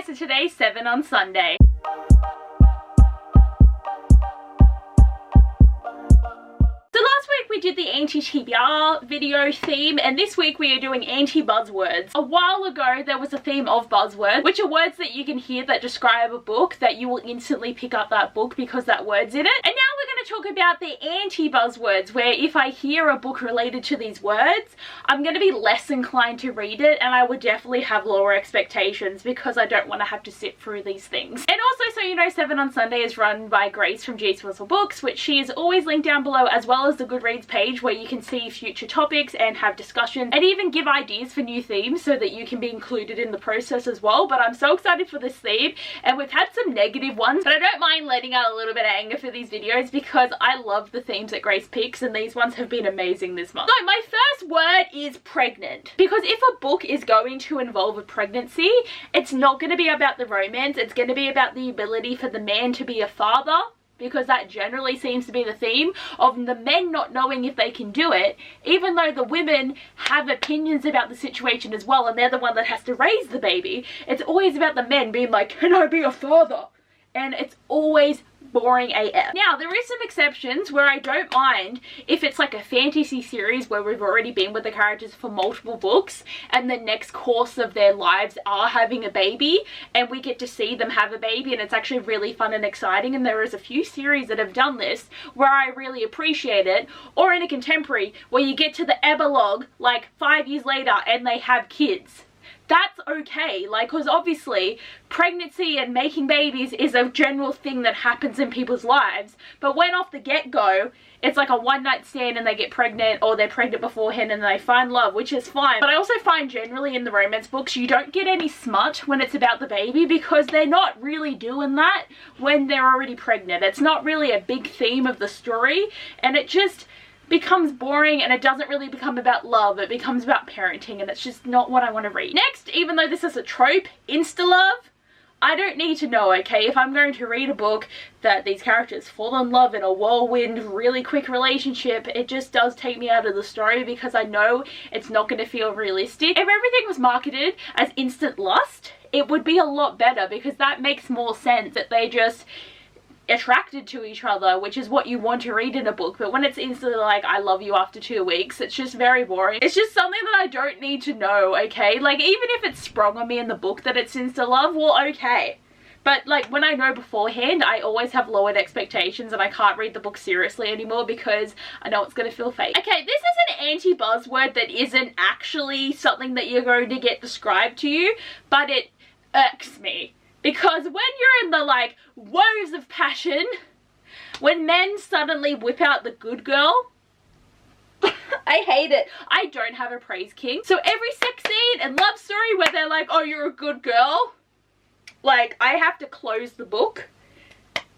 guys, so today's 7 on Sunday. We did the anti-TBR video theme, and this week we are doing anti-buzzwords. A while ago there was a theme of buzzwords, which are words that you can hear that describe a book that you will instantly pick up that book because that word's in it. And now we're going to talk about the anti-buzzwords, where if I hear a book related to these words, I'm going to be less inclined to read it, and I would definitely have lower expectations because I don't want to have to sit through these things. And also, so you know, 7 on Sunday is run by Grace from G Swizzle Books, which she is always linked down below, as well as the Goodreads page where you can see future topics and have discussion and even give ideas for new themes so that you can be included in the process as well. But I'm so excited for this theme, and we've had some negative ones, but I don't mind letting out a little bit of anger for these videos because I love the themes that Grace picks, and these ones have been amazing this month. So my first word is pregnant, because if a book is going to involve a pregnancy, it's not going to be about the romance, it's going to be about the ability for the man to be a father, because that generally seems to be the theme of the men not knowing if they can do it, even though the women have opinions about the situation as well, and they're the one that has to raise the baby. It's always about the men being like, can I be a father? And it's always boring AF. Now, there is some exceptions where I don't mind if it's like a fantasy series where we've already been with the characters for multiple books and the next course of their lives are having a baby and we get to see them have a baby, and it's actually really fun and exciting, and there is a few series that have done this where I really appreciate it. Or in a contemporary where you get to the Abbeyleec like 5 years later and they have kids. That's okay, like, because obviously pregnancy and making babies is a general thing that happens in people's lives, but when off the get-go it's like a one-night stand and they get pregnant, or they're pregnant beforehand and they find love, which is fine. But I also find generally in the romance books you don't get any smut when it's about the baby, because they're not really doing that when they're already pregnant. It's not really a big theme of the story, and it just becomes boring, and it doesn't really become about love, it becomes about parenting, and it's just not what I want to read. Next, even though this is a trope, insta-love, I don't need to know, okay? If I'm going to read a book that these characters fall in love in a whirlwind, really quick relationship, it just does take me out of the story because I know it's not going to feel realistic. If everything was marketed as instant lust, it would be a lot better, because that makes more sense, that they just attracted to each other, which is what you want to read in a book. But when it's instantly like, I love you after 2 weeks, it's just very boring. It's just something that I don't need to know, okay? Like, even if it's sprung on me in the book that it's insta love, well, okay. But like, when I know beforehand, I always have lowered expectations and I can't read the book seriously anymore because I know it's gonna feel fake. Okay, this is an anti-buzzword that isn't actually something that you're going to get described to you, but it irks me. Because when you're in the, like, woes of passion, when men suddenly whip out the good girl, I hate it. I don't have a praise king. So every sex scene and love story where they're like, oh, you're a good girl, like, I have to close the book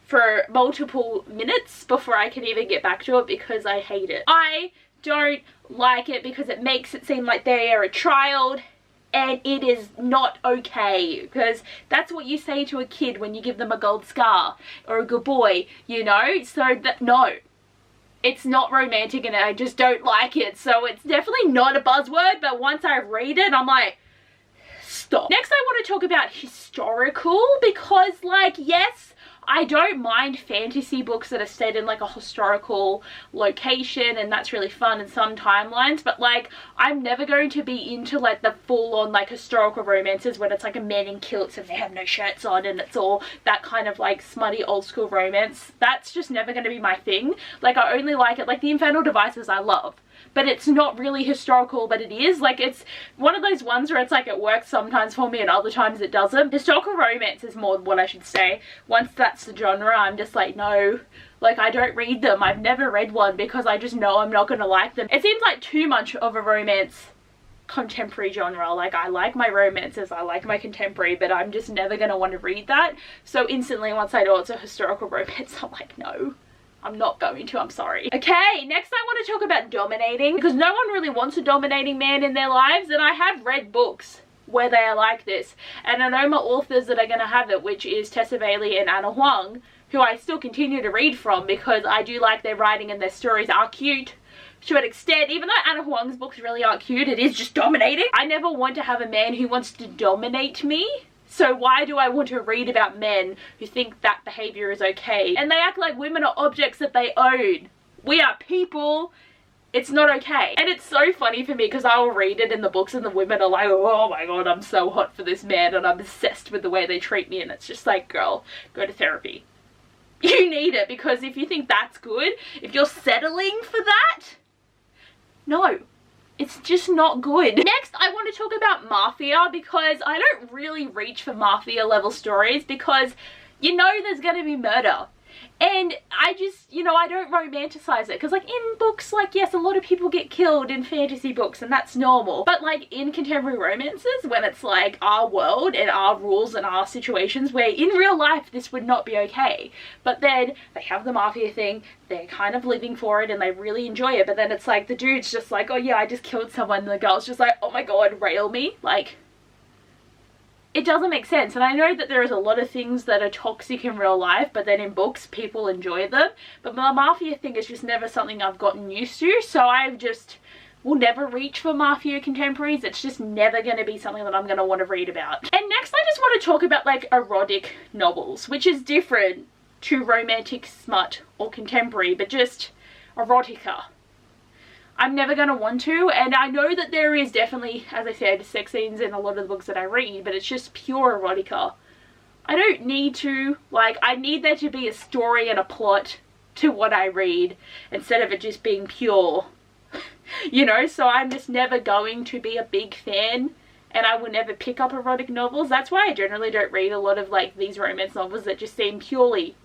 for multiple minutes before I can even get back to it because I hate it. I don't like it because it makes it seem like they are a child, and it is not okay, because that's what you say to a kid when you give them a gold scar, or a good boy, you know? So that, no, it's not romantic and I just don't like it. So it's definitely not a buzzword, but once I read it, I'm like, stop. Next, I want to talk about historical, because, like, yes, I don't mind fantasy books that are set in like a historical location, and that's really fun in some timelines, but like, I'm never going to be into like the full-on like historical romances when it's like a man in kilts and they have no shirts on and it's all that kind of like smutty old school romance. That's just never going to be my thing. Like, I only like it, like the Infernal Devices I love, but it's not really historical, but it is. Like, it's one of those ones where it's like it works sometimes for me and other times it doesn't. Historical romance is more what I should say. Once that's the genre, I'm just like, no. Like, I don't read them. I've never read one because I just know I'm not going to like them. It seems like too much of a romance contemporary genre. Like, I like my romances, I like my contemporary, but I'm just never going to want to read that. So instantly, once I know it's a historical romance, I'm like, no. I'm not going to, I'm sorry. Okay, next I want to talk about dominating, because no one really wants a dominating man in their lives, and I have read books where they are like this, and I know my authors that are going to have it, which is Tessa Bailey and Anna Huang, who I still continue to read from because I do like their writing and their stories are cute to an extent. Even though Anna Huang's books really aren't cute, it is just dominating. I never want to have a man who wants to dominate me. So why do I want to read about men who think that behavior is okay? And they act like women are objects that they own. We are people. It's not okay. And it's so funny for me because I will read it in the books and the women are like, oh my god, I'm so hot for this man and I'm obsessed with the way they treat me. And it's just like, girl, go to therapy. You need it, because if you think that's good, if you're settling for that, no. It's just not good. Next, I want to talk about Mafia, because I don't really reach for Mafia level stories because you know there's going to be murder. And I just, you know, I don't romanticize it, because like in books, like yes, a lot of people get killed in fantasy books and that's normal. But like in contemporary romances, when it's like our world and our rules and our situations, where in real life this would not be okay. But then they have the Mafia thing, they're kind of living for it and they really enjoy it. But then it's like the dude's just like, oh yeah, I just killed someone, and the girl's just like, oh my god, rail me. Like, it doesn't make sense. And I know that there is a lot of things that are toxic in real life, but then in books people enjoy them. But the Mafia thing is just never something I've gotten used to, so I just will never reach for Mafia contemporaries. It's just never going to be something that I'm going to want to read about. And next I just want to talk about like erotic novels, which is different to romantic smut or contemporary, but just erotica. I'm never going to want to, and I know that there is definitely, as I said, sex scenes in a lot of the books that I read, but it's just pure erotica. I don't need to, like, I need there to be a story and a plot to what I read, instead of it just being pure, you know, so I'm just never going to be a big fan, and I will never pick up erotic novels. That's why I generally don't read a lot of, like, these romance novels that just seem purely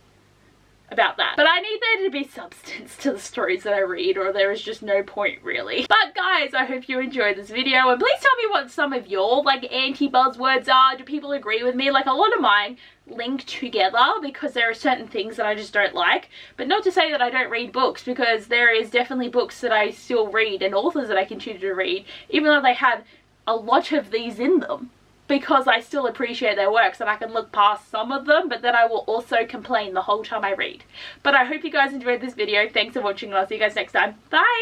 about that. But I need there to be substance to the stories that I read, or there is just no point really. But guys, I hope you enjoyed this video, and please tell me what some of your like anti-buzzwords are. Do people agree with me? Like, a lot of mine link together because there are certain things that I just don't like, but not to say that I don't read books, because there is definitely books that I still read and authors that I continue to read, even though they had a lot of these in them, because I still appreciate their works and I can look past some of them, but then I will also complain the whole time I read. But I hope you guys enjoyed this video. Thanks for watching and I'll see you guys next time. Bye!